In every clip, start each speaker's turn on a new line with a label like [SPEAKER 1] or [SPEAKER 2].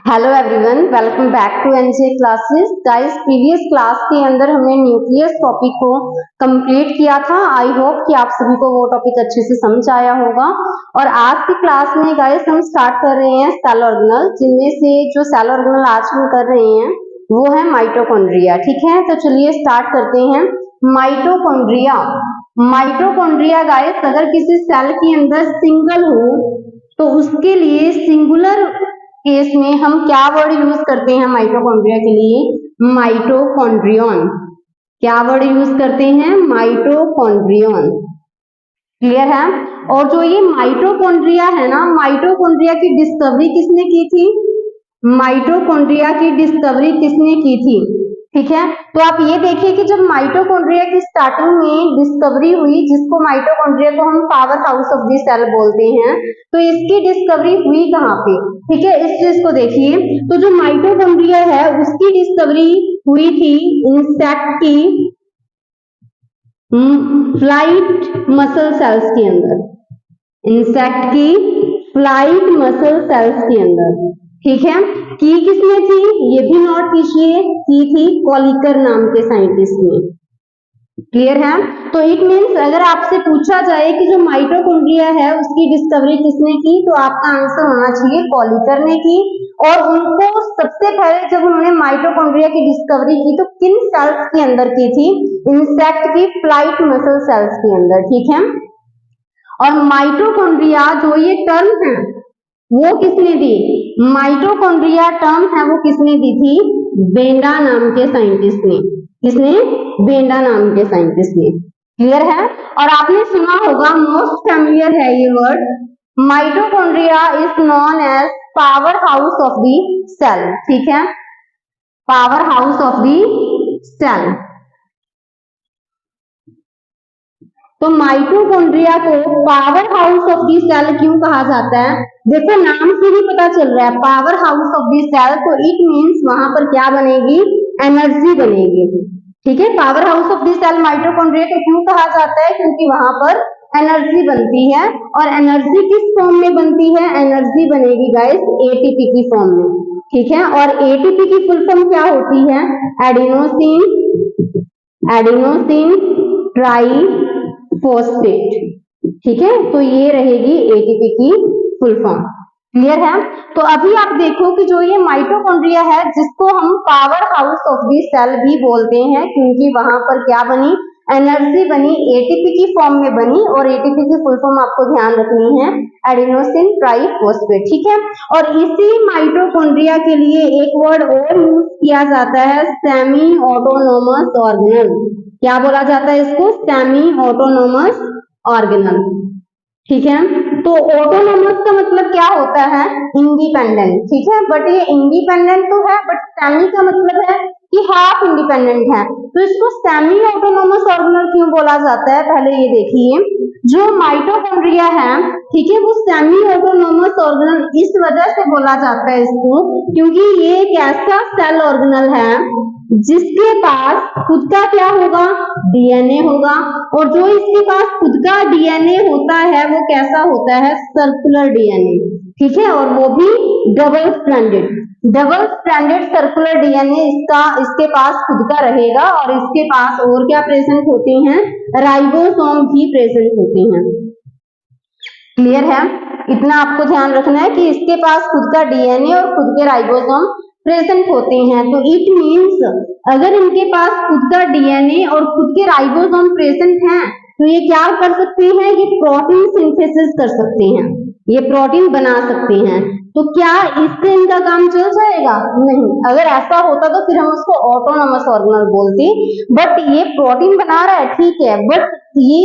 [SPEAKER 1] Hello everyone, welcome back to NJ classes. Guys, previous class के अंदर हमने nucleus topic को कंप्लीट किया था। आई होप कि आप सभी को वो टॉपिक अच्छे से समझ आया होगा। और आज की क्लास में गाइस हम स्टार्ट कर रहे हैं सेल ऑर्गेनल, जिनमें से जो सेल ऑर्गेनल आज हम कर रहे हैं वो है माइटोकॉन्ड्रिया। ठीक है, तो चलिए स्टार्ट करते हैं। माइटोकॉन्ड्रिया माइटोकॉन्ड्रिया गाइस, अगर किसी सेल के अंदर सिंगल हो तो उसके लिए सिंगुलर केस में हम क्या वर्ड यूज करते हैं माइटोकॉन्ड्रिया के लिए? माइटोकॉन्ड्रियन। क्या वर्ड यूज करते हैं? माइटोकॉन्ड्रियन। क्लियर है? और जो ये माइटोकॉन्ड्रिया है ना, माइटोकॉन्ड्रिया की डिस्कवरी किसने की थी? माइटोकॉन्ड्रिया की डिस्कवरी किसने की थी? ठीक है, तो आप ये देखिए कि जब माइटोकॉन्ड्रिया की स्टार्टिंग में डिस्कवरी हुई, जिसको माइटोकॉन्ड्रिया को हम power house of the cell बोलते हैं, तो इसकी डिस्कवरी हुई कहाँ पे? ठीक है, इस चीज को देखिए। तो जो माइटोकॉन्ड्रिया है उसकी डिस्कवरी हुई थी इंसेक्ट की फ्लाइट मसल सेल्स के अंदर। इंसेक्ट की फ्लाइट मसल सेल्स के अंदर। ठीक है, की किसने थी? ये भी नोट कीजिए, की थी कॉलिकर नाम के साइंटिस्ट ने। क्लियर है? तो इट मीन्स अगर आपसे पूछा जाए कि जो माइटोकॉन्ड्रिया है उसकी डिस्कवरी किसने की, तो आपका आंसर होना चाहिए कॉलिकर ने की। और उनको सबसे पहले जब उन्होंने माइटोकॉन्ड्रिया की डिस्कवरी की तो किन सेल्स के अंदर की थी? इंसेक्ट की फ्लाइट मसल सेल्स के अंदर। ठीक है, और माइटोकॉन्ड्रिया जो ये टर्म है वो किसने दी? माइटोकॉन्ड्रिया टर्म है वो किसने दी थी? बेंडा नाम के साइंटिस्ट ने। किसने? बेंडा नाम के साइंटिस्ट ने। क्लियर है? और आपने सुना होगा, मोस्ट फैमिलियर है ये word, mitochondria is known as power house of the cell. ठीक है, power house of the cell. तो माइटोकॉन्ड्रिया को power house of the cell क्यों कहा जाता है? देखो, नाम से ही पता चल रहा है power house of the cell, तो इट मींस वहां पर क्या बनेगी? एनर्जी बनेगी। ठीक है, power house of the cell mitochondria को क्यों कहा जाता है? क्योंकि वहां पर एनर्जी बनती है। और एनर्जी किस फॉर्म में बनती है? एनर्जी बनेगी गाइस एटीपी की फॉर्म में। ठीक है, और एटीपी की फुल फॉर्म क्या होती है? Adenosine try phosphate. ठीक है, तो ये रहेगी एटीपी की फुल फॉर्म। क्लियर है? तो अभी आप देखो कि जो ये माइटोकॉन्ड्रिया है, जिसको हम power house of the cell भी बोलते हैं, क्योंकि वहां पर क्या बनी? एनर्जी बनी, एटीपी की फॉर्म में बनी। और एटीपी की फुल फॉर्म आपको ध्यान रखनी है, एडिनोसिन ट्राइफॉस्फेट। ठीक है, और इसी माइटोकॉन्ड्रिया के लिए एक वर्ड और यूज किया जाता है, सेमी ऑटोनोमस ऑर्गेनल। क्या बोला जाता है इसको? Semi autonomous organelle. ठीक है, तो ऑटोनोमस का मतलब क्या होता है? इंडिपेंडेंट। ठीक है, बट ये इंडिपेंडेंट तो है, बट सेमी का मतलब है कि हाफ इंडिपेंडेंट है। तो इसको सेमी ऑटोनोमस ऑर्गेनल क्यों बोला जाता है? पहले ये देखिए, जो माइटोकॉन्ड्रिया है, ठीक है, वो सेमी ऑटोनोमस ऑर्गेनल इस वजह से बोला जाता है इसको, क्योंकि ये एक ऐसा सेल ऑर्गेनल है जिसके पास खुद का क्या होगा? डीएनए होगा। और जो इसके पास खुद का डीएनए होता है वो कैसा होता है? Circular DNA. ठीक है, और वो भी डबल स्ट्रैंडेड सर्कुलर डीएनए इसके पास खुद का रहेगा। और इसके पास और क्या प्रेजेंट होते हैं? राइबोसोम भी प्रेजेंट होते हैं। क्लियर है? इतना आपको ध्यान रखना है कि इसके पास खुद का डीएनए और खुद के राइबोसोम प्रेजेंट होते हैं। तो इट मींस अगर इनके पास खुद का डीएनए और खुद के राइबोसोम प्रेजेंट हैं, तो ये क्या कर सकते हैं? ये प्रोटीन सिंथेसिस कर सकते हैं, ये प्रोटीन बना सकते हैं। तो क्या इससे इनका काम चल जाएगा? नहीं। अगर ऐसा होता तो फिर हम उसको ऑटोनोमस ऑर्गेनल बोलते। बट ये प्रोटीन बना रहा है, ठीक है, बट ये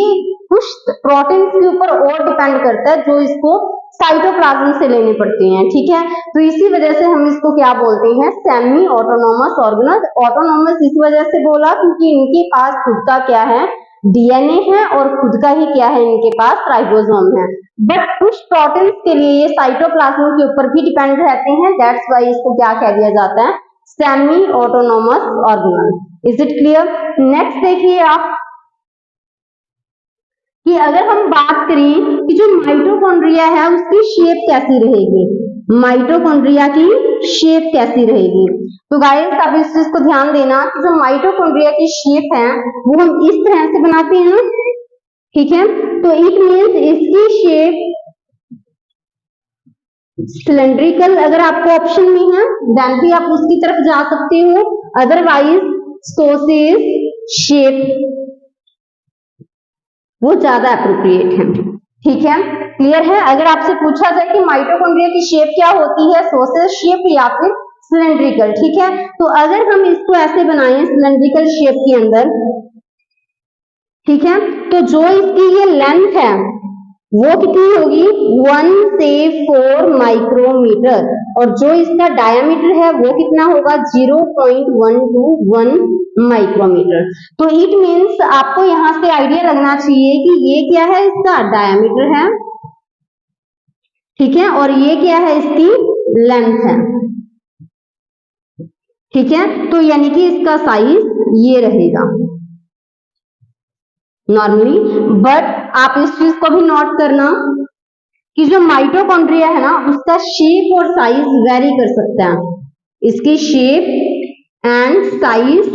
[SPEAKER 1] कुछ प्रोटीन के ऊपर और डिपेंड करता है जो इसको साइटोप्लाज्म से लेने पड़ते हैं। ठीक है, तो इसी वजह से हम इसको क्या बोलते हैं? Semi autonomous organelle. ऑटोनोमस इस वजह से बोला क्योंकि इनके पास खुद का क्या है? डीएनए है, और खुद का ही क्या है? इनके पास राइबोसोम है। बट कुछ प्रोटीन्स के लिए ये साइटोप्लाज्म के ऊपर भी डिपेंड रहते हैं, दैट्स व्हाई इसको क्या कह दिया जाता है? Semi autonomous organelle. Is it clear? Next देखिए आप कि अगर हम बात करें कि जो माइटोकॉन्ड्रिया है उसकी शेप कैसी रहेगी, माइटोकॉन्ड्रिया की शेप कैसी रहेगी। तो गाइस आप इस चीज को ध्यान देना कि जो माइटोकॉन्ड्रिया की शेप है वो हम इस तरह से बनाते हैं ना, ठीक है। तो इट मीन्स इसकी शेप सिलेंड्रिकल, अगर आपको ऑप्शन में है देन भी आप उसकी तरफ जा सकते हो, अदरवाइज सॉसेज शेप वो ज्यादा अप्रोप्रिएट है, ठीक है। क्लियर है। अगर आपसे पूछा जाए कि माइटोकॉन्ड्रिया की शेप क्या होती है, सॉसेज शेप या फिर सिलेंड्रिकल, ठीक है। तो अगर हम इसको ऐसे बनाएं सिलेंड्रिकल शेप के अंदर, ठीक है, तो जो इसकी ये लेंथ है वो कितनी होगी 1 से 4 माइक्रोमीटर, और जो इसका डायमीटर है वो कितना होगा 0.121 माइक्रोमीटर। तो इट मीन्स आपको यहां से आइडिया लगना चाहिए कि ये क्या है, इसका डायमीटर है, ठीक है, और ये क्या है, इसकी लेंथ है, ठीक है। तो यानी कि इसका साइज ये रहेगा नॉर्मली। बट आप इस चीज को भी नोट करना कि जो माइटोकॉन्ड्रिया है ना उसका शेप और साइज वेरी कर सकता है, इसकी शेप एंड साइज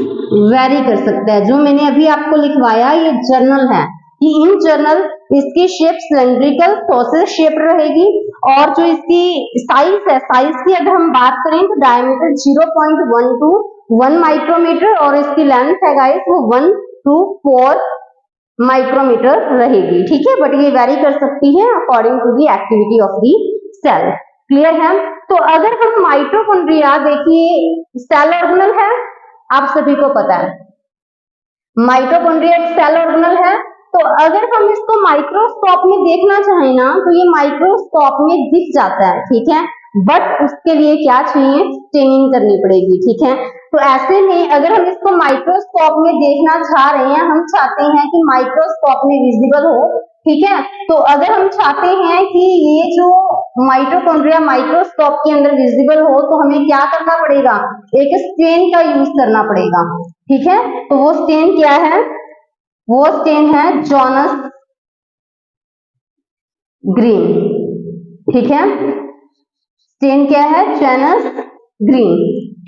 [SPEAKER 1] वेरी कर सकता है। जो मैंने अभी आपको लिखवाया ये जर्नल है कि इन जनरल इसकी शेप सिलेंड्रिकल सॉसेज शेप रहेगी, और जो इसकी साइज है, साइज की अगर हम बात करें तो डायमीटर 0.121 माइक्रोमीटर और इसकी लेंथ है गाइस वो 1 to 4 माइक्रोमीटर रहेगी, ठीक है। बट ये वेरी कर सकती है according to the activity of the cell. Clear है। तो अगर हम माइटोकॉन्ड्रिया, देखिए सेल ऑर्गेनल है, आप सभी को पता है माइटोकॉन्ड्रिया एक सेल ऑर्गेनल है। तो अगर हम इसको माइक्रोस्कोप में देखना चाहें ना तो ये माइक्रोस्कोप में दिख जाता है, ठीक है, बट उसके लिए क्या चाहिए, स्टेनिंग करनी पड़ेगी, ठीक है। तो ऐसे में अगर हम इसको माइक्रोस्कोप में देखना चाह रहे हैं, हम चाहते हैं कि माइक्रोस्कोप में विजिबल हो, ठीक है, तो अगर हम चाहते हैं कि ये जो माइटोकॉन्ड्रिया माइक्रोस्कोप के अंदर विजिबल हो तो हमें क्या करना पड़ेगा, एक स्टेन का यूज करना पड़ेगा, ठीक है। तो वो स्टेन क्या है, वो स्टेन है जॉनस ग्रीन, ठीक है, स्टेन क्या है, जॉनस ग्रीन,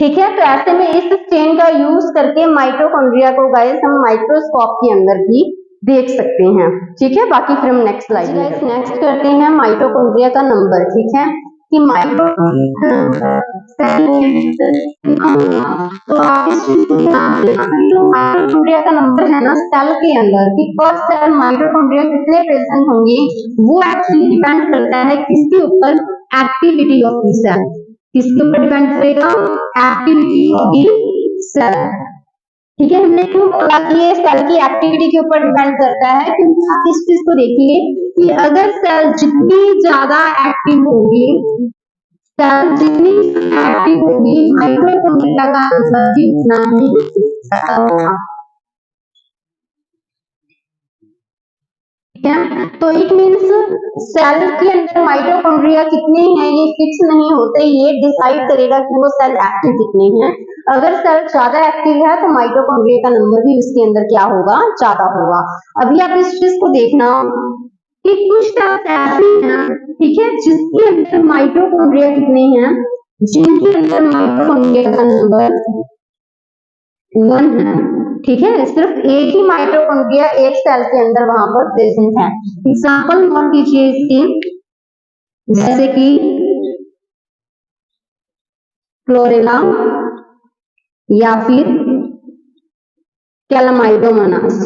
[SPEAKER 1] ठीक है। तो ऐसे में इस स्टेन का यूज करके माइटोकॉन्ड्रिया को गाइस हम माइक्रोस्कोप के अंदर भी देख सकते हैं, ठीक है। बाकी फिर हम नेक्स्ट स्लाइड में नेक्स्ट करते हैं माइटोकॉन्ड्रिया का नंबर, ठीक है, कि माइटोकॉन्ड्रिया का नंबर है ना सेल के अंदर कि पर सेल माइटोकॉन्ड्रिया कितने प्रेजेंट होंगे वो एक्चुअली डिपेंड करता है किसके ऊपर, एक्टिविटी ऑफ द सेल, किसके ऊपर डिपेंड करेगा, एक्टिविटी ऑफ द सेल, ठीक है। हमने क्यों बोला कि ये सेल की एक्टिविटी के ऊपर डिपेंड करता है, क्योंकि आप इस चीज को देखिए कि अगर सेल जितनी ज्यादा एक्टिव होगी, सेल जितनी एक्टिव होगी माइटोकॉन्ड्रिया का आंसर भी उतना ही होगा, ठीक है। तो इट मीन्स सेल के अंदर माइटोकॉन्ड्रिया कितने हैं ये फिक्स नहीं होते, ये डिसाइड करेगा कि वो सेल एक्टिव कितने हैं। अगर सेल ज्यादा एक्टिव है तो माइटोकॉन्ड्रिया का नंबर भी उसके अंदर क्या होगा, ज्यादा होगा। अभी आप इस चीज को देखना कि कुछ सेल्स ऐसी हैं, ठीक है, जिसके अंदर माइटोकॉन्ड्रिया कितने हैं, जिनके अंदर माइटोकॉन्ड्रिया का नंबर 1 है, ठीक है, सिर्फ एक ही माइटोकॉन्ड्रिया एक सेल के अंदर वहां पर प्रेजेंट है। एग्जांपल नोट कीजिए इसकी, जैसे कि क्लोरेला या फिर कैलामाइडोमोनास,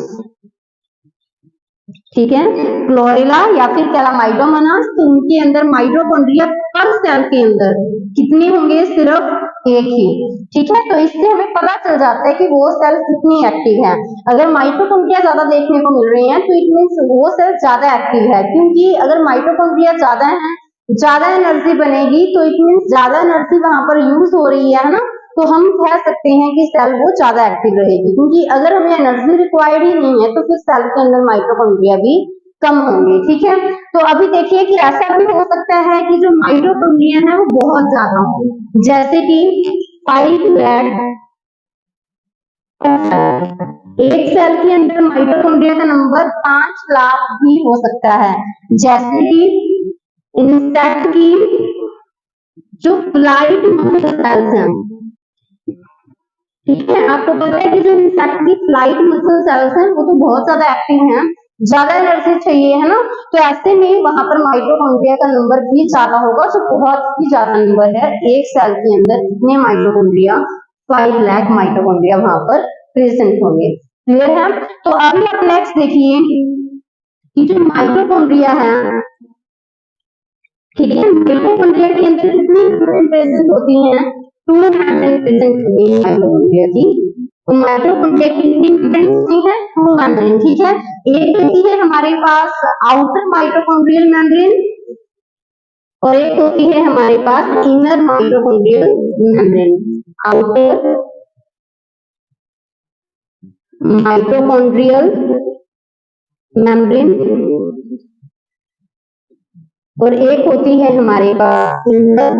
[SPEAKER 1] ठीक है, क्लोरेला या फिर कैलामाइडोमोनास, तो उनके अंदर माइटोकॉन्ड्रिया पर सेल के अंदर कितने होंगे, सिर्फ एक ही, ठीक है। तो इससे हमें पता चल जाता है कि वो सेल कितनी एक्टिव है। अगर माइटोकॉन्ड्रिया ज्यादा देखने को मिल रही है तो इट मीन्स वो सेल ज्यादा एक्टिव है, क्योंकि अगर माइटोकॉन्ड्रिया ज्यादा है, ज्यादा एनर्जी बनेगी तो इट मीन्स ज्यादा एनर्जी वहां पर यूज हो रही है ना, तो हम कह सकते हैं कि सेल वो ज्यादा एक्टिव रहेगी, क्योंकि अगर हमें एनर्जी रिक्वायर्ड ही नहीं है तो फिर सेल के अंदर माइटोकॉन्ड्रिया भी कम होंगे, ठीक है। तो अभी देखिए कि ऐसा भी हो सकता है कि जो माइटोकॉन्ड्रिया है वो बहुत ज्यादा हो, जैसे कि 5 लाख, एक सेल के अंदर माइटोकॉन्ड्रिया का नंबर 5 लाख भी हो सकता है, जैसे कि इंसेक्ट की जो फ्लाइट मसल सेल्स हैं, ठीक है, आपको पता है कि जो इंसेक्ट की फ्लाइट मसल सेल्स हैं वो तो बहुत ज्यादा एक्टिव हैं, ज्यादा एनर्जी चाहिए है ना, तो ऐसे में वहां पर माइटोकॉन्ड्रिया का नंबर भी ज्यादा होगा, जो बहुत ही ज्यादा नंबर है, एक सेल के अंदर इतने माइटोकॉन्ड्रिया, 5 लाख माइटोकॉन्ड्रिया वहां पर प्रेजेंट होंगे। क्लियर है? तो अभी आप नेक्स्ट देखिए कि जो माइटोकॉन्ड्रिया है, ठीक है, माइटोकॉन्ड्रिया के अंदर कितनी मेम्ब्रेन प्रेजेंट होती हैं? 2 मेम्ब्रेन प्रेजेंट होती है माइटोकॉन्ड्रिया की। तो माइटोकॉन्ड्रिया की कितनी मेम्ब्रेन होती है? 2 मेम्ब्रेन, ठीक है। एक होती है हमारे पास आउटर माइटोकॉन्ड्रियल मेम्ब्रेन और एक होती है हमारे पास inner mitochondrial membrane. Outer mitochondrial membrane और एक होती है हमारे पास इनर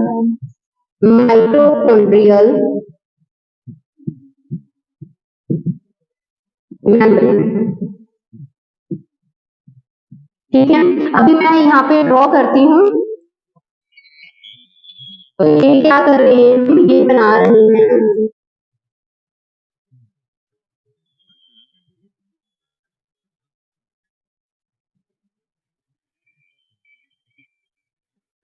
[SPEAKER 1] माइटोकॉन्ड्रियल मेम्ब्रेन, ठीक है। अभी मैं यहाँ पे ड्रॉ करती हूँ, तो ये क्या कर रहे हैं, ये बना रहे हैं,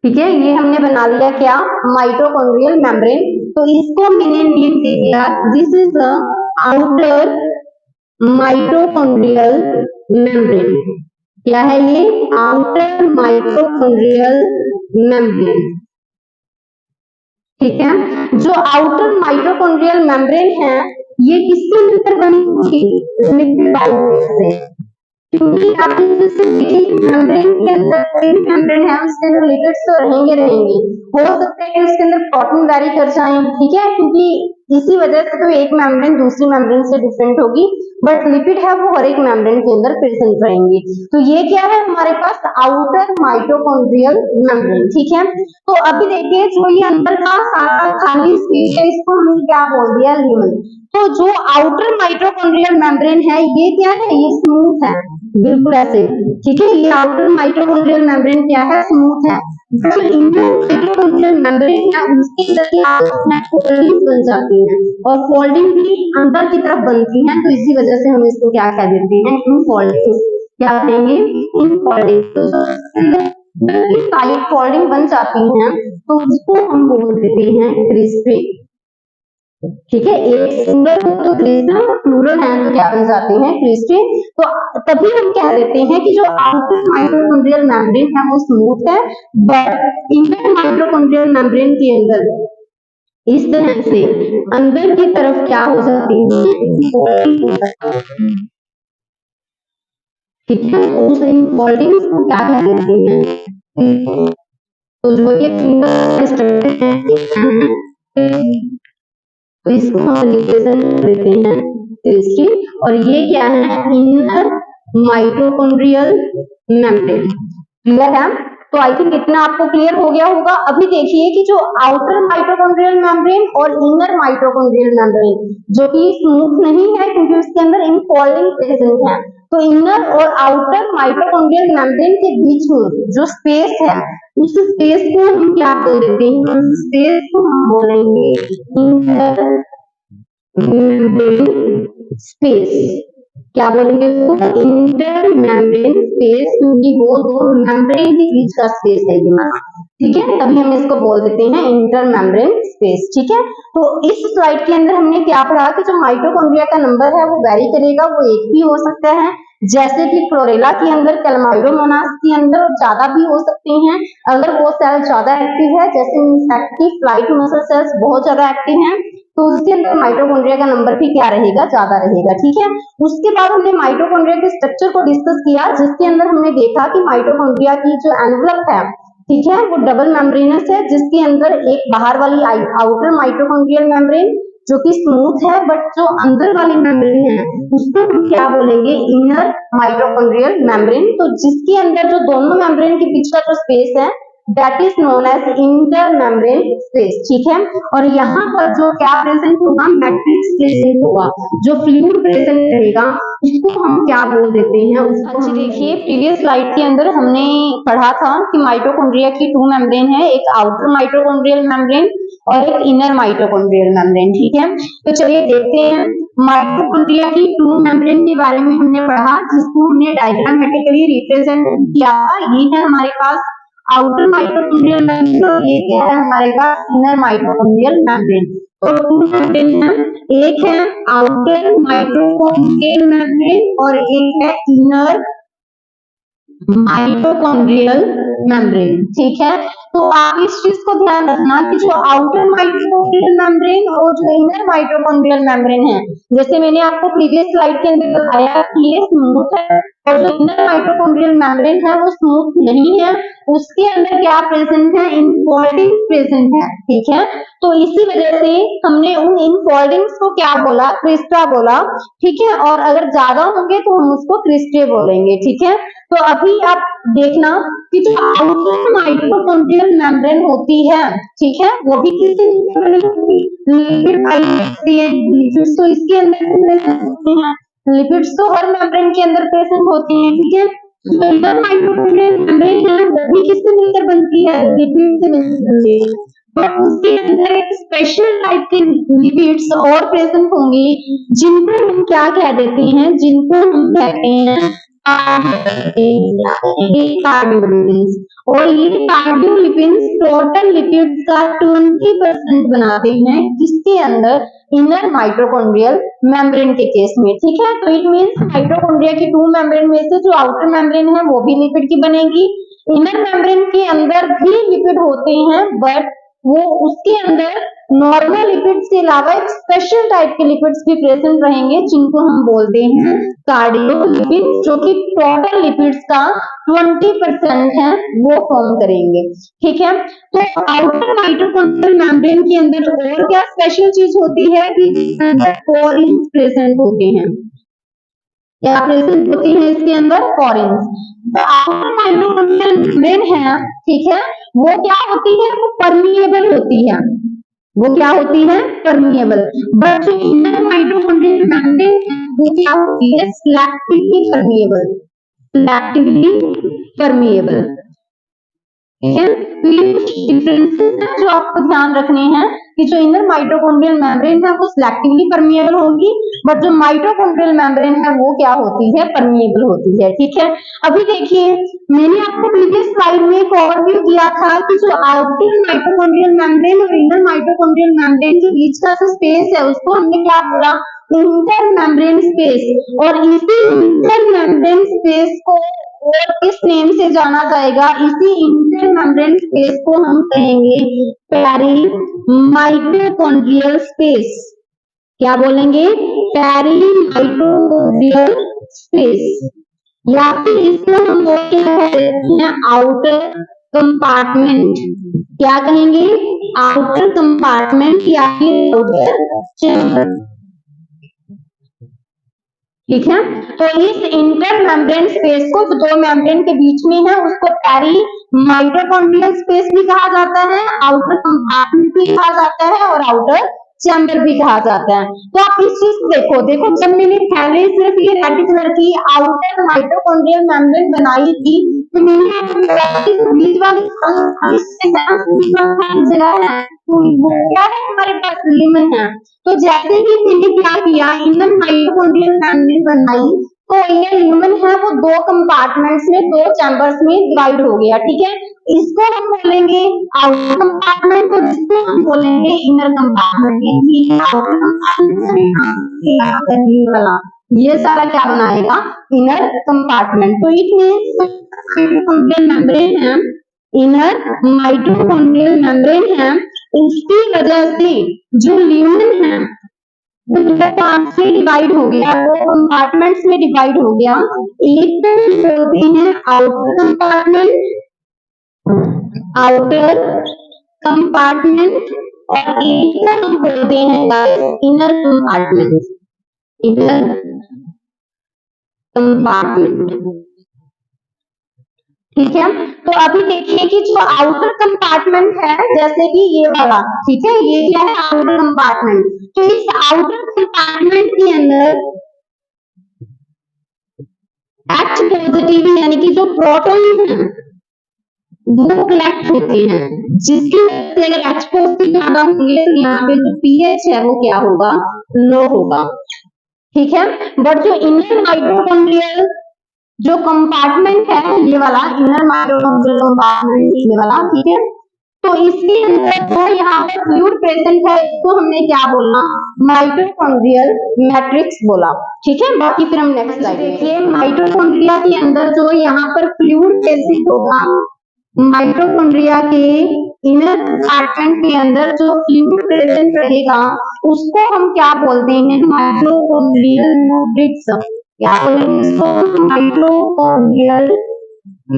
[SPEAKER 1] ठीक है, ये हमने बना लिया क्या, माइटोकॉन्ड्रियल मेम्ब्रेन। तो इसको मैंने नेम दे दिया, this is the outer mitochondrial membrane. क्या है ये, आउटर माइटोकॉन्ड्रियल मेम्ब्रेन, ठीक है। जो आउटर माइटोकॉन्ड्रियल मेम्ब्रेन है ये किससे मिलकर बनी होगी, लिपिड बाइंडर से, क्योंकि आप मेम्ब्रेन के अंदर कोई मेम्ब्रेन है उसके अंदर लिपिड्स तो रहेंगे, हो सकता है कि उसके अंदर प्रोटीन वेरी कर जाए, ठीक है, क्योंकि इसी वजह से तो एक मेम्ब्रेन दूसरी मेम्ब्रेन से डिफरेंट होगी, बट लिपिड है वो हर एक मेम्ब्रेन के अंदर प्रेजेंट रहेंगे। तो ये क्या है हमारे पास, आउटर माइटोकॉन्ड्रियल मेम्ब्रेन, ठीक है। तो अभी देखिए जो ये अंदर का सारा खाली स्पेस है इसको हमने क्या बोल दिया, ल्यूमन। तो जो आउटर माइटोकॉन्ड्रियल मेम्ब्रेन है ये क्या है, ये स्मूथ है, बिल्कुल ऐसे, ठीक है। ये आउटर माइटोकॉन्ड्रियल मेम्ब्रेन क्या है, स्मूथ है। जो इंटर माइटोकॉन्ड्रियल मेम्ब्रेन है उसके अंदर फोल्डिंग बन जाती है और फोल्डिंग भी अंदर की तरफ बनती है, तो इसी वजह से हम इसको क्या कह देते हैं, इनफोल्डिंग। क्या कहेंगे, इनफोल्डिंग। तो साइड फोल्डिंग बन जाती है तो उसको हम बोल देते हैं क्रिस्पी, ठीक है। एक सिंगल हो तो क्रिस्टल, प्लूरल है तो क्या बन जाते हैं, क्रिस्टल। तो तभी हम कह देते हैं कि जो आउटर माइटोकॉन्ड्रियल मेम्ब्रेन है वो स्मूथ है, बट इंटर माइटोकॉन्ड्रियल मेम्ब्रेन के अंदर इस तरह से अंदर की तरफ क्या हो जाती है, ठीक है। उस इनफोल्डिंग को क्या कहते हैं, तो जो ये फिंगर स्ट्रक्चर है तो इसको हम रिप्रेजेंट देते हैं क्रिस्टल, और ये क्या है, इनर माइटोकॉन्ड्रियल मेम्ब्रेन। क्लियर है? तो आई थिंक इतना आपको क्लियर हो गया होगा। अभी देखिए कि जो आउटर माइटोकॉन्ड्रियल मेम्ब्रेन और इनर माइटोकॉन्ड्रियल मेम्ब्रेन जो कि स्मूथ नहीं है क्योंकि उसके अंदर इनफोल्डिंग प्रेजेंट है, तो इनर और आउटर माइटोकॉन्ड्रियल मेम्ब्रेन के बीच में जो स्पेस है उस स्पेस को हम क्या बोल देते हैं, उस स्पेस को हम बोलेंगे इंटर मेम्ब्रेन स्पेस। क्या बोलेंगे इसको, इंटर मेम्ब्रेन स्पेस, क्योंकि वो दो मेम्ब्रेन के बीच का स्पेस है ये, ठीक है, तभी हम इसको बोल देते हैं इंटर मेम्ब्रेन स्पेस, ठीक है। तो इस स्लाइड के अंदर हमने क्या पढ़ा कि जो माइटोकॉन्ड्रिया का नंबर है वो वेरी करेगा, वो एक भी हो सकता है, जैसे कि क्लोरेला के अंदर, कैलमाइडोमोनास के अंदर ज्यादा भी हो सकते हैं अगर वो सेल ज्यादा एक्टिव है, जैसे इंसेक्ट की फ्लाइट मसल सेल्स बहुत ज्यादा एक्टिव हैं तो उसके अंदर माइटोकॉन्ड्रिया का नंबर भी क्या रहेगा, ज्यादा रहेगा, ठीक है। उसके बाद हमने माइटोकॉन्ड्रिया के स्ट्रक्चर को डिस्कस किया, जिसके अंदर हमने देखा कि माइटोकॉन्ड्रिया की जो एनवलप है, ठीक है, वो डबल मेम्ब्रेनस है, जिसके अंदर एक बाहर वाली आउटर माइटोकॉन्ड्रियल मेम्ब्रेन जो कि स्मूथ है, बट जो अंदर वाली मेम्ब्रेन है उसको हम क्या बोलेंगे, इनर माइटोकॉन्ड्रियल मेम्ब्रेन। तो जिसके अंदर जो दोनों मेम्ब्रेन के बीच का जो स्पेस है that is known as inter membrane space, ठीक है। और यहाँ पर जो क्या प्रेजेंट होगा, मैट्रिक्स प्रेजेंट होगा, जो फ्लूइड प्रेजेंट रहेगा उसको हम क्या बोल देते हैं, उसको हम देखिए प्रीवियस स्लाइड के अंदर हमने पढ़ा था कि माइटोकॉन्ड्रिया की 2 मेम्ब्रेन है, एक आउटर माइटोकॉन्ड्रियल मेम्ब्रेन और एक इनर माइटोकॉन्ड्रियल मेम्ब्रेन, ठीक है। तो चलिए देखते हैं माइटोकॉन्ड्रिया की 2 मेम्ब्रेन के बारे में हमने पढ़ा, जिसको हमने डायग्रामेटिकली रिप्रेजेंट किया था। ये है हमारे पास आउटर माइटोकॉन्ड्रियल मेम्ब्रेन और ये क्या है हमारे पास इनर माइटोकॉन्ड्रियल मेम्ब्रेन। तो 2 मेम्ब्रेन है, एक है आउटर माइटोकॉन्ड्रियल मेम्ब्रेन और एक है इनर माइटोकॉन्ड्रियल मेम्ब्रेन, ठीक है। तो आप इस चीज को ध्यान रखना कि जो आउटर माइटोकॉन्ड्रियल मेम्ब्रेन और जो इनर माइटोकॉन्ड्रियल मेम्ब्रेन है, जैसे मैंने आपको प्रीवियस स्लाइड के अंदर बताया कि ये स्मूथ है और जो इनर माइटोकॉन्ड्रियल मेम्ब्रेन है वो स्मूथ नहीं है, उसके अंदर क्या प्रेजेंट है, इनफोल्डिंग्स प्रेजेंट है, ठीक है। तो इसी वजह से हमने उन इनफोल्डिंग्स को क्या बोला, क्रिस्टा बोला, ठीक है। और अगर ज्यादा होंगे तो हम उसको क्रिस्टे बोलेंगे, ठीक है। तो अभी आप देखना कि जो आउटर माइटोकॉन्ड्रियल मेम्ब्रेन होती है, ठीक है, वो भी किससे बनी होती है, लिपिड बाइलेट्स से। लिपिड्स तो इसके अंदर प्रेजेंट होते हैं, लिपिड्स तो हर मेम्ब्रेन के अंदर प्रेजेंट होते हैं, ठीक है। जो इंटर माइटोकॉन्ड्रियल मेम्ब्रेन है वो भी किससे मिलकर बनती है, लिपिड से मिलकर बनती है। बट उसके अंदर एक स्पेशल टाइप के लिपिड्स और प्रेजेंट होंगे, जिनको हम क्या कह देते हैं, जिनको हम कहते हैं कार्डियोलिपिड्स। और ये कार्डियोलिपिड्स टोटल लिपिड्स का 20% बनाते हैं, किसके अंदर, इनर माइटोकॉन्ड्रियल मेम्ब्रेन के केस में, ठीक है। तो इट मींस माइटोकॉन्ड्रिया की 2 मेम्ब्रेन में से जो आउटर मेम्ब्रेन है वो भी लिपिड की बनेगी, इनर मेम्ब्रेन के अंदर भी लिपिड होते हैं, बट वो उसके अंदर नॉर्मल लिपिड्स के अलावा एक स्पेशल टाइप के लिपिड्स भी प्रेजेंट रहेंगे, जिनको हम बोलते हैं कार्डियोलिपिड्स, जो कि टोटल लिपिड्स का 20% है वो फॉर्म करेंगे, ठीक है। तो आउटर माइटोकॉन्ड्रियल मेम्ब्रेन के अंदर और क्या स्पेशल चीज होती है कि कोरिन्स प्रेजेंट होते हैं, क्या प्रेजेंट होती है इसके अंदर, कोरिन्स। तो आउटर माइटोकॉन्ड्रियल मेम्ब्रेन है, ठीक है, वो क्या होती है, वो परमिएबल होती है, वो क्या होती है, परमिएबल। बट जो इनर माइटोकॉन्ड्रियल मेम्ब्रेन है वो क्या होती है, सिलेक्टिवली परमिएबल, सिलेक्टिवली परमिएबल, ठीक है। तो ये कुछ डिफरेंसेस हैं जो आपको ध्यान रखने हैं कि जो इनर माइटोकॉन्ड्रियल मेम्ब्रेन है वो सिलेक्टिवली परमिएबल होगी, बट जो माइटोकॉन्ड्रियल मेम्ब्रेन है वो क्या होती है, परमिएबल होती है, ठीक है। अभी देखिए मैंने आपको प्रीवियस स्लाइड में एक ओवरव्यू दिया था कि जो आउटर माइटोकॉन्ड्रियल मेम्ब्रेन और इनर माइटोकॉन्ड्रियल मेम्ब्रेन के बीच का जो स्पेस है उसको हमने क्या बोला, इंटर मेम्ब्रेन स्पेस। और इसी इंटर मेम्ब्रेन स्पेस को और किस नेम से जाना जाएगा, इसी इंटर मेम्ब्रेन स्पेस को हम कहेंगे पेरी माइटोकॉन्ड्रियल स्पेस। क्या बोलेंगे, पेरी माइटोकॉन्ड्रियल स्पेस, या फिर इसको हम बोलते हैं आउटर कंपार्टमेंट। क्या कहेंगे, आउटर कंपार्टमेंट या फिर आउटर चैम्बर, ठीक है। तो इस इंटर मेम्ब्रेन स्पेस को जो दो मेम्ब्रेन के बीच में है उसको पेरी माइटोकॉन्ड्रियल स्पेस भी कहा जाता है, आउटर कंपार्टमेंट भी कहा जाता है और आउटर चैम्बर भी कहा जाता है। तो आप इस चीज देखो, देखो जब मैंने पहले सिर्फ ये रेड कलर की आउटर माइटोकॉन्ड्रियल मेम्ब्रेन बनाई थी तो मैंने बीच वाली जगह है तो वो क्या है, हमारे पास लिमन है। तो जैसे ही मैंने क्या किया, इनर माइटोकॉन्ड्रियल मेम्ब्रेन बनाई तो ये ल्यूमेन है वो 2 कंपार्टमेंट्स में, 2 चैम्बर्स में डिवाइड हो गया, ठीक है। इसको हम बोलेंगे आउटर कंपार्टमेंट और इसको हम बोलेंगे इनर कंपार्टमेंट। ये सारा क्या बनाएगा, इनर कंपार्टमेंट। तो इट मींस माइटोकॉन्ड्रियल मेम्ब्रेन है, इनर माइटोकॉन्ड्रियल मेम्ब्रेन है, उसकी वजह से जो ल्यूमेन है पार्ट्स में डिवाइड हो गया, वो कंपार्टमेंट्स में डिवाइड हो गया। एक तो बोलते हैं आउटर कंपार्टमेंट, आउटर कंपार्टमेंट, और एक को हम बोलते हैं इनर कंपार्टमेंट, इनर कंपार्टमेंट, ठीक है। तो अभी देखिए कि जो आउटर कंपार्टमेंट है, जैसे कि ये वाला, ठीक है, ये क्या है, आउटर कंपार्टमेंट। तो इस आउटर कंपार्टमेंट के अंदर H पॉजिटिव यानी कि जो प्रोटॉन है वो कलेक्ट होते हैं, जिसकी वजह से अगर H पॉजिटिव ज्यादा होंगे तो यहाँ पे जो pH है वो क्या होगा, लो होगा। ठीक है। बट जो इनर माइटोकॉन्ड्रियल जो कंपार्टमेंट है, ये वाला इनर माइटोकॉन्ड्रियल कंपार्टमेंट, ये वाला, ठीक है, तो इसके अंदर जो यहाँ पर फ्लूइड प्रेजेंट है इसको हमने क्या बोला, माइटोकॉन्ड्रियल मैट्रिक्स बोला। ठीक है। बाकी फिर हम नेक्स्ट स्लाइड देखिए, माइटोकॉन्ड्रिया के अंदर जो यहाँ पर फ्लूइड प्रेजेंट होगा, माइटोकॉन्ड्रिया के इनर कंपार्टमेंट के अंदर जो फ्लूइड प्रेजेंट रहेगा उसको हम क्या बोलते हैं, माइटोकॉन्ड्रियल मैट्रिक्स। क्या बोलेंगे इसको, माइटोकॉन्ड्रियल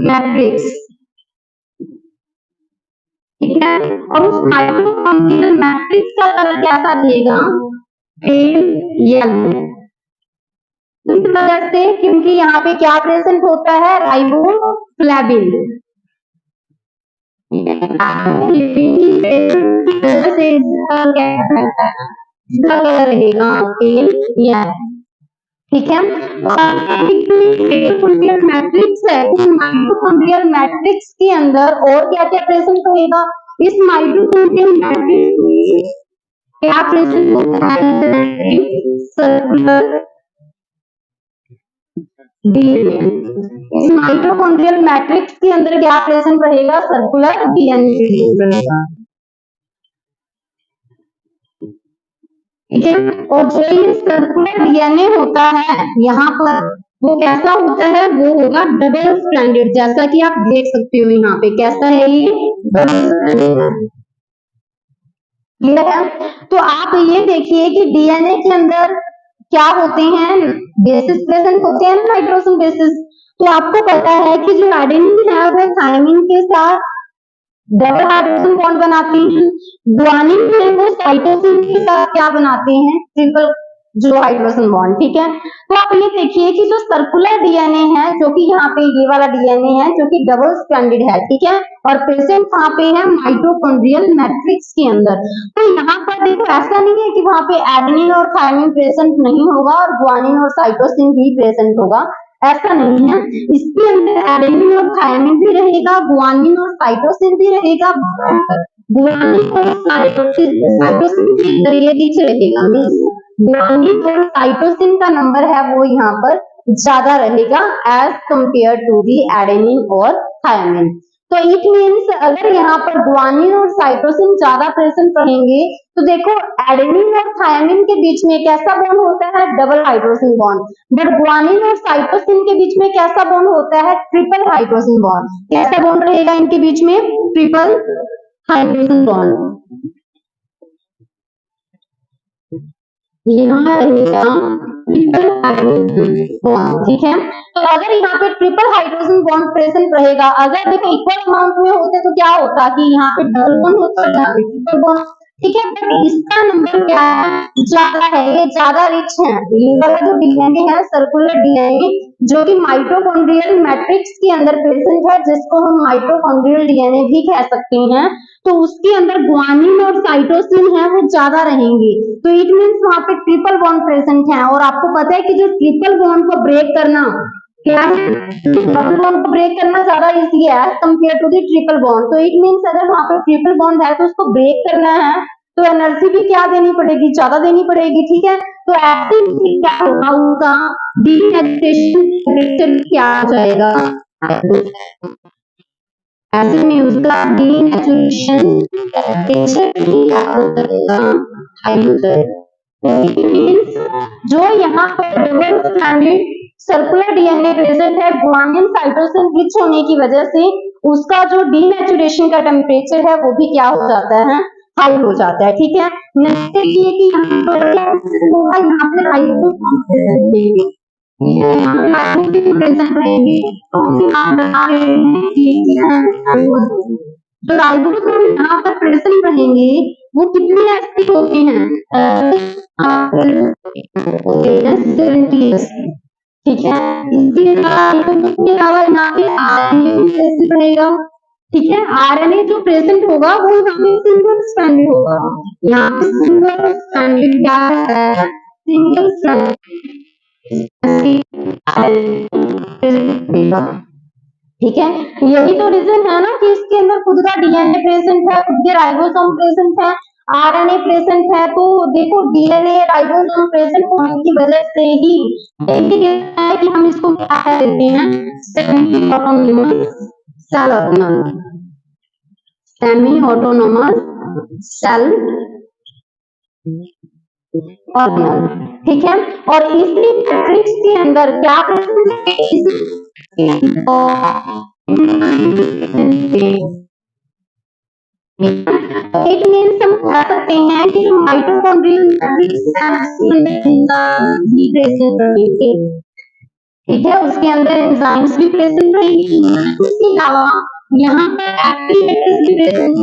[SPEAKER 1] मैट्रिक्स। ठीक है। और उस माइटोकॉन्ड्रियल मैट्रिक्स का कलर कैसा रहेगा, पेल येलो। इस वजह से क्योंकि यहाँ पे क्या प्रेजेंट होता है, राइबोफ्लेविन। कलर रहेगा पेल येलो। ठीक है। मैट्रिक्स है, इस माइटोकॉन्ड्रियल मैट्रिक्स के अंदर और क्या क्या प्रेजेंट होगा, इस माइटोकॉन्ड्रियल मैट्रिक्स में क्या प्रेजेंट होता है, सर्कुलर डीएनए। इस माइटोकॉन्ड्रियल मैट्रिक्स के अंदर क्या प्रेजेंट रहेगा, सर्कुलर डीएनए रहेगा। ठीक है। और जो ये सर्कुलर डीएनए होता है यहाँ पर, वो कैसा होता है, वो होगा डबल स्ट्रैंडेड, जैसा कि आप देख सकते हो यहाँ पे कैसा है ये, क्लियर है। तो आप ये देखिए कि डीएनए के अंदर क्या होते हैं, बेसिस प्रेजेंट होते हैं, नाइट्रोजन बेसिस। तो आपको पता है कि जो एडेनिन है वो थायमिन के साथ डबल हाइड्रोजन बॉन्ड बनाते हैं, ग्वानिन है वो साइटोसिन के साथ क्या बनाते हैं, ट्रिपल जो हाइड्रोजन बॉन्ड। ठीक है। तो आप ये देखिए कि जो सर्कुलर डीएनए है, जो कि यहाँ पे ये वाला डीएनए है जो कि डबल स्ट्रैंडेड है, ठीक है, और प्रेजेंट कहाँ पे है, माइटोकॉन्ड्रियल मैट्रिक्स के अंदर। तो यहाँ पर देखो ऐसा नहीं है कि वहां पे एडेनिन और थायमिन प्रेजेंट नहीं होगा और ग्वानिन और साइटोसिन भी प्रेजेंट होगा, ऐसा नहीं है। इसके अंदर एडेनिन और थायमिन भी रहेगा, गुआनिन और साइटोसिन भी रहेगा, गुआनिन और साइटोसिन के अंदर ये बीच रहेगा, गुआनिन और साइटोसिन का नंबर है वो यहाँ पर ज्यादा रहेगा as compare to the adenine और थायमिन। तो इट मीन्स अगर यहाँ पर गुआनिन और साइटोसिन ज्यादा प्रेजेंट रहेंगे तो देखो एडेनिन और थायमिन के बीच में कैसा बॉन्ड होता है, double hydrogen bond. But guanine और साइटोसिन के बीच में कैसा बॉन्ड होता है, ट्रिपल हाइड्रोजन बॉन्ड। कैसा बॉन्ड रहेगा इनके बीच में, ट्रिपल हाइड्रोजन बॉन्ड। यहाँ रहेगा ट्रिपल हाइड्रोजन बॉन्ड। ठीक है। तो अगर यहाँ पे ट्रिपल हाइड्रोजन बॉन्ड प्रेजेंट रहेगा, अगर देखो इक्वल अमाउंट में होते तो क्या होता कि यहाँ पे डबल बॉन्ड होता है, यहाँ पे ट्रिपल बॉन्ड। ठीक है। बट इसका नंबर क्या है, ज्यादा है, ये ज्यादा रिच है। ये वाला जो डीएनए है सर्कुलर डीएनए जो कि माइटोकॉन्ड्रियल मैट्रिक्स के अंदर प्रेजेंट है, जिसको हम माइटोकॉन्ड्रियल डीएनए भी कह सकते हैं, तो उसके अंदर गुआनिन और साइटोसिन है वो ज्यादा रहेंगे। तो इट मीन्स वहां पे ट्रिपल बॉन्ड प्रेजेंट है। और आपको पता है कि जो ट्रिपल बॉन्ड को ब्रेक करना क्या है, डबल बॉन्ड को ब्रेक करना ज्यादा इजी है compare to the triple bond. तो इट मीन्स अगर वहां पे ट्रिपल बॉन्ड है तो उसको ब्रेक करना है तो एनर्जी भी क्या देनी पड़ेगी, ज्यादा देनी पड़ेगी। ठीक है। तो ऐसे में क्या होगा, उसका डीनेचुरेशन क्या हो जाएगा, ऐसे में उसका डीनेचुरेशन क्या हो जाएगा, जो यहाँ पर double stranded circular DNA present है, गुआनिन साइटोसिन रिच होने की वजह से उसका जो डीनेचुरेशन का टेम्परेचर है वो भी क्या हो जाता है, हाई हो जाता है। ठीक है। नेक्स्ट देखिए कि यहाँ पर प्रेजेंट रहेंगे, जो राइबोसोम यहाँ पर प्रेजेंट रहेंगे वो कितने एसिड होते हैं, 70 ठीक है। इसके अलावा यहाँ पे आरएनए भी प्रेजेंट रहेगा, ठीक है। आरएनए जो प्रेजेंट होगा वो यहाँ पे सिंगल स्ट्रैंडेड होगा, यहाँ पे सिंगल स्ट्रैंडेड क्या है, सिंगल स्ट्रैंडेड, ठीक है। यही तो रीजन है ना कि इसके अंदर खुद का डीएनए प्रेजेंट है, खुद के राइबोसोम प्रेजेंट है, आरएनए प्रेजेंट है। तो देखो डीएनए राइबोसोम प्रेजेंट होने की वजह से ही है कि हम इसको क्या कहते हैं, semi autonomous cell organelle, semi autonomous cell organelle, ठीक है। और इसी मैट्रिक्स के अंदर क्या प्रेजेंट है, इट मीन्स हम कह सकते हैं कि माइटोकॉन्ड्रियल ठीक है, उसके अंदर एंजाइम्स भी प्रेजेंट रहेंगी, इसके अलावा यहाँ पर एक्टिवेटर्स भी प्रेजेंट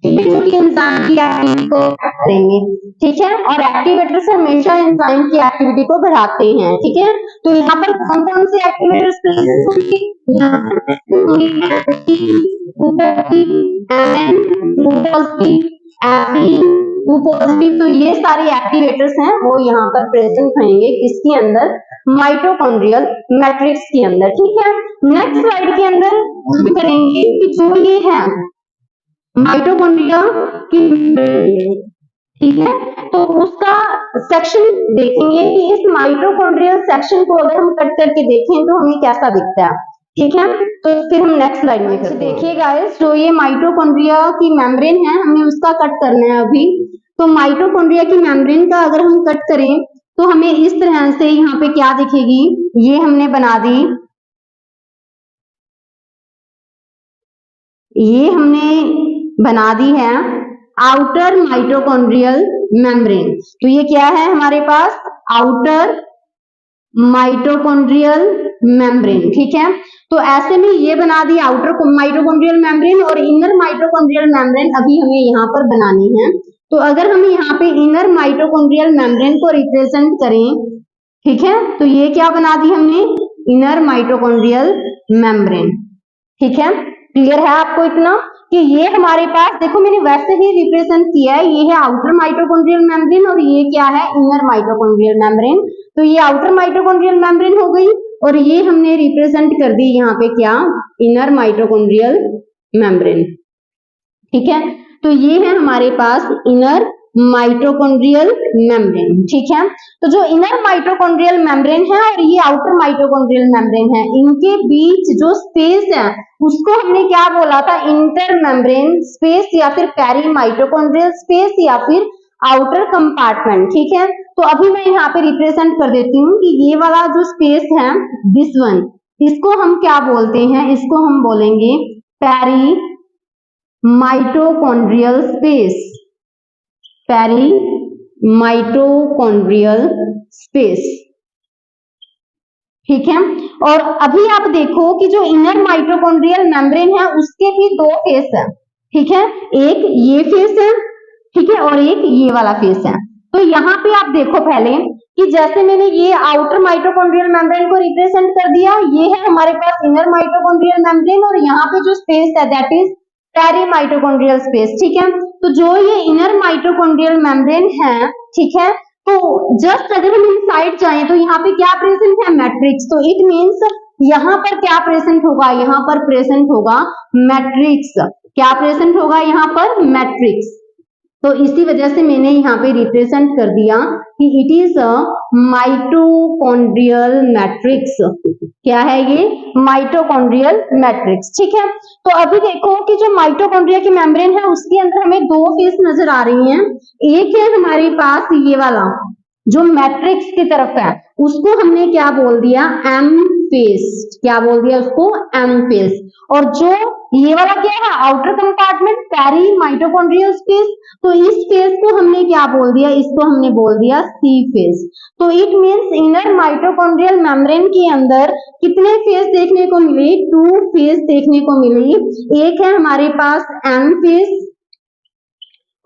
[SPEAKER 1] जो कि एंजाइम की एक्टिविटी को करेंगे, ठीक है। और एक्टिवेटर्स हमेशा एंजाइम की एक्टिविटी को बढ़ाते हैं, ठीक है। तो यहाँ पर कौन कौन से एक्टिवेटर्स प्रेजेंट होंगे, तो ये सारे एक्टिवेटर्स हैं वो यहाँ पर प्रेजेंट रहेंगे किसके अंदर, माइटोकॉन्ड्रियल मैट्रिक्स के अंदर, ठीक है। नेक्स्ट स्लाइड के अंदर हम करेंगे कि जो ये है माइटोकॉन्ड्रिया की, ठीक है, तो उसका सेक्शन देखेंगे कि इस माइटोकॉन्ड्रियल सेक्शन को अगर हम कट करके देखें तो हमें कैसा दिखता है, ठीक है। तो फिर हम नेक्स्ट स्लाइड में करते हैं। देखिए गाइस, जो ये माइटोकॉन्ड्रिया की मेम्ब्रेन है हमें उसका कट करना है अभी। तो माइटोकॉन्ड्रिया की मेम्ब्रेन का अगर हम कट करें तो हमें इस तरह से यहाँ पे क्या दिखेगी, ये हमने बना दी, ये हमने बना दी है आउटर माइटोकॉन्ड्रियल मेम्ब्रेन। तो ये क्या है हमारे पास, आउटर माइटोकॉन्ड्रियल मेम्ब्रेन, ठीक है। तो ऐसे में ये बना दी आउटर माइटोकॉन्ड्रियल मेम्ब्रेन, और इनर माइटोकॉन्ड्रियल मेम्ब्रेन अभी हमें यहाँ पर बनानी है। तो अगर हम यहाँ पे इनर माइटोकॉन्ड्रियल मेम्ब्रेन को रिप्रेजेंट करें, ठीक है, तो ये क्या बना दी हमने, इनर माइटोकॉन्ड्रियल मेम्ब्रेन, ठीक है। क्लियर है आपको इतना कि ये हमारे पास देखो मैंने वैसे ही रिप्रेजेंट किया है, ये है आउटर माइटोकॉन्ड्रियल मेम्ब्रेन और ये क्या है, इनर माइटोकॉन्ड्रियल मेम्ब्रेन। तो ये आउटर माइटोकॉन्ड्रियल मेम्ब्रेन हो गई और ये हमने रिप्रेजेंट कर दी यहाँ पे क्या, इनर माइटोकॉन्ड्रियल मेम्ब्रेन, ठीक है। तो ये है हमारे पास इनर माइटोकॉन्ड्रियल मेम्ब्रेन, ठीक है। तो जो इनर माइटोकॉन्ड्रियल मेम्ब्रेन है और ये आउटर माइटोकॉन्ड्रियल मेम्ब्रेन है, इनके बीच जो स्पेस है उसको हमने क्या बोला था, इंटर मेम्ब्रेन स्पेस या फिर पेरी माइटोकॉन्ड्रियल स्पेस या फिर आउटर कंपार्टमेंट, ठीक है। तो अभी मैं यहाँ पे रिप्रेजेंट कर देती हूँ कि ये वाला जो स्पेस है, दिस वन, इसको हम क्या बोलते हैं, इसको हम बोलेंगे peri mitochondrial space, peri mitochondrial space, ठीक है। और अभी आप देखो कि जो इनर माइटोकॉन्ड्रियल मेम्ब्रेन है उसके भी दो फेस है, ठीक है, एक ये फेस है, ठीक है, और एक ये वाला फेस है। तो यहाँ पे आप देखो पहले कि जैसे मैंने ये आउटर माइटोकॉन्ड्रियल मेम्ब्रेन को रिप्रेजेंट कर दिया, ये है हमारे पास इनर माइटोकॉन्ड्रियल मेम्ब्रेन और यहाँ पे जो स्पेस है that is peri mitochondrial space, ठीक है। तो जो ये इनर माइटोकॉन्ड्रियल मेम्ब्रेन है, ठीक है, तो जस्ट अगर हम इनसाइड जाएं तो यहाँ पे क्या प्रेजेंट है, मैट्रिक्स। तो इट मीन्स यहाँ पर क्या प्रेजेंट होगा, यहाँ पर प्रेजेंट होगा मैट्रिक्स, क्या प्रेजेंट होगा यहाँ पर, मैट्रिक्स। तो इसी वजह से मैंने यहाँ पे रिप्रेजेंट कर दिया कि it is a mitochondrial matrix, क्या है ये, माइटोकॉन्ड्रियल मैट्रिक्स, ठीक है। तो अभी देखो कि जो माइटोकॉन्ड्रिया की मेम्ब्रेन है उसके अंदर हमें दो फेस नजर आ रही हैं, एक है हमारे पास ये वाला जो मैट्रिक्स की तरफ है उसको हमने क्या बोल दिया, एम फेस, क्या बोल दिया उसको, एम फेस। और जो ये वाला क्या है, outer compartment peri mitochondrial space, तो इस फेस को हमने क्या बोल दिया, इसको हमने बोल दिया सी फेस। तो it means inner mitochondrial membrane के अंदर कितने फेस देखने को मिले, टू फेस देखने को मिली, एक है हमारे पास एम फेस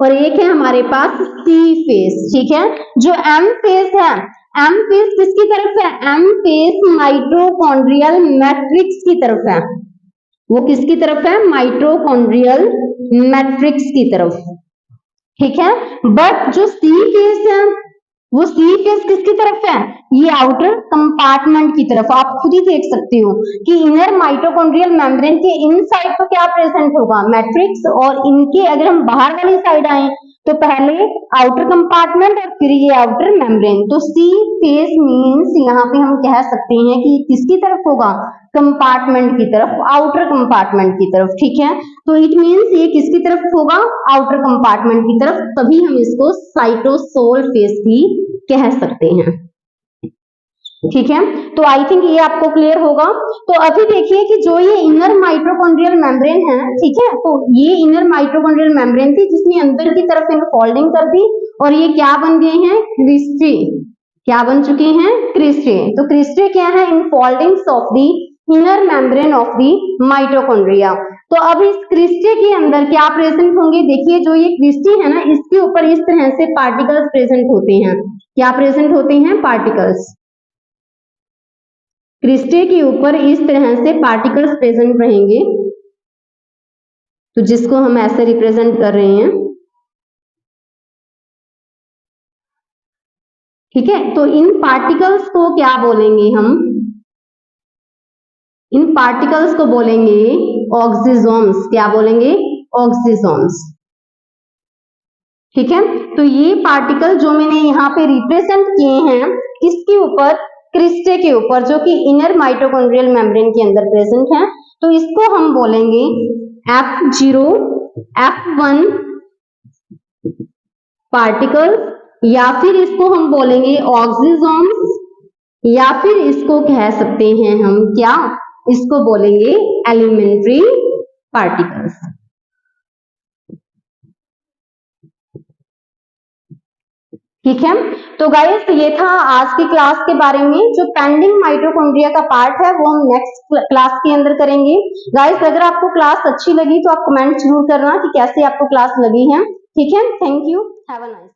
[SPEAKER 1] और एक है हमारे पास सी फेस, ठीक है। जो एम फेस है एम फेज किसकी तरफ है? एम फेज माइटोकॉन्ड्रियल मैट्रिक्स की तरफ है। वो किसकी तरफ है? माइटोकॉन्ड्रियल मैट्रिक्स की तरफ, ठीक है। बट जो सी फेज है, वो सी फेज किसकी तरफ है? ये आउटर कंपार्टमेंट की तरफ। आप खुद ही देख सकते हो कि इनर माइटोकॉन्ड्रियल मेम्ब्रेन के इन साइड तो क्या प्रेजेंट होगा? मैट्रिक्स, और इनके अगर हम बाहर वाली साइड आए तो पहले आउटर कंपार्टमेंट और फिर ये आउटर मेम्ब्रेन। तो सी फेज मींस यहाँ पे हम कह सकते हैं कि किसकी तरफ होगा? कंपार्टमेंट की तरफ, आउटर कंपार्टमेंट की तरफ, ठीक है। तो इट मींस ये किसकी तरफ होगा? आउटर कंपार्टमेंट की तरफ, तभी हम इसको साइटोसोल फेज भी कह सकते हैं, ठीक है। तो आई थिंक ये आपको क्लियर होगा। तो अभी देखिए कि जो ये इनर माइटोकॉन्ड्रियल मेम्ब्रेन है, ठीक है, तो ये इनर माइटोकॉन्ड्रियल मेम्ब्रेन थी जिसने अंदर की तरफ इनफोल्डिंग कर दी, और ये क्या बन गए हैं? क्रिस्टे। क्या बन चुके हैं? क्रिस्टे। तो क्रिस्टे क्या है? Infoldings of the inner membrane of the mitochondria. तो अब इस क्रिस्टे के अंदर क्या प्रेजेंट होंगे? देखिए जो ये क्रिस्टे है ना, इसके ऊपर इस तरह से पार्टिकल्स प्रेजेंट होते हैं। क्या प्रेजेंट होते हैं? पार्टिकल्स। क्रिस्टे के ऊपर इस तरह से पार्टिकल्स प्रेजेंट रहेंगे, तो जिसको हम ऐसे रिप्रेजेंट कर रहे हैं, ठीक है। तो इन पार्टिकल्स को क्या बोलेंगे हम? इन पार्टिकल्स को बोलेंगे ऑक्सीजोम्स। क्या बोलेंगे? ऑक्सीजोम्स, ठीक है। तो ये पार्टिकल जो मैंने यहाँ पे रिप्रेजेंट किए हैं, इसके ऊपर, क्रिस्टे के ऊपर, जो कि इनर माइटोकॉन्ड्रियल मेम्ब्रेन के अंदर प्रेजेंट है, तो इसको हम बोलेंगे F0, F1 पार्टिकल, या फिर इसको हम बोलेंगे ऑक्सीजोम्स, या फिर इसको कह सकते हैं हम क्या? इसको बोलेंगे एलिमेंट्री पार्टिकल्स, ठीक है। तो गाइस ये था आज की क्लास के बारे में। जो पेंडिंग माइटोकॉन्ड्रिया का पार्ट है वो हम नेक्स्ट क्लास के अंदर करेंगे। गाइस अगर आपको क्लास अच्छी लगी तो आप कमेंट जरूर करना कि कैसे आपको क्लास लगी है, ठीक है। Thank you, have a nice.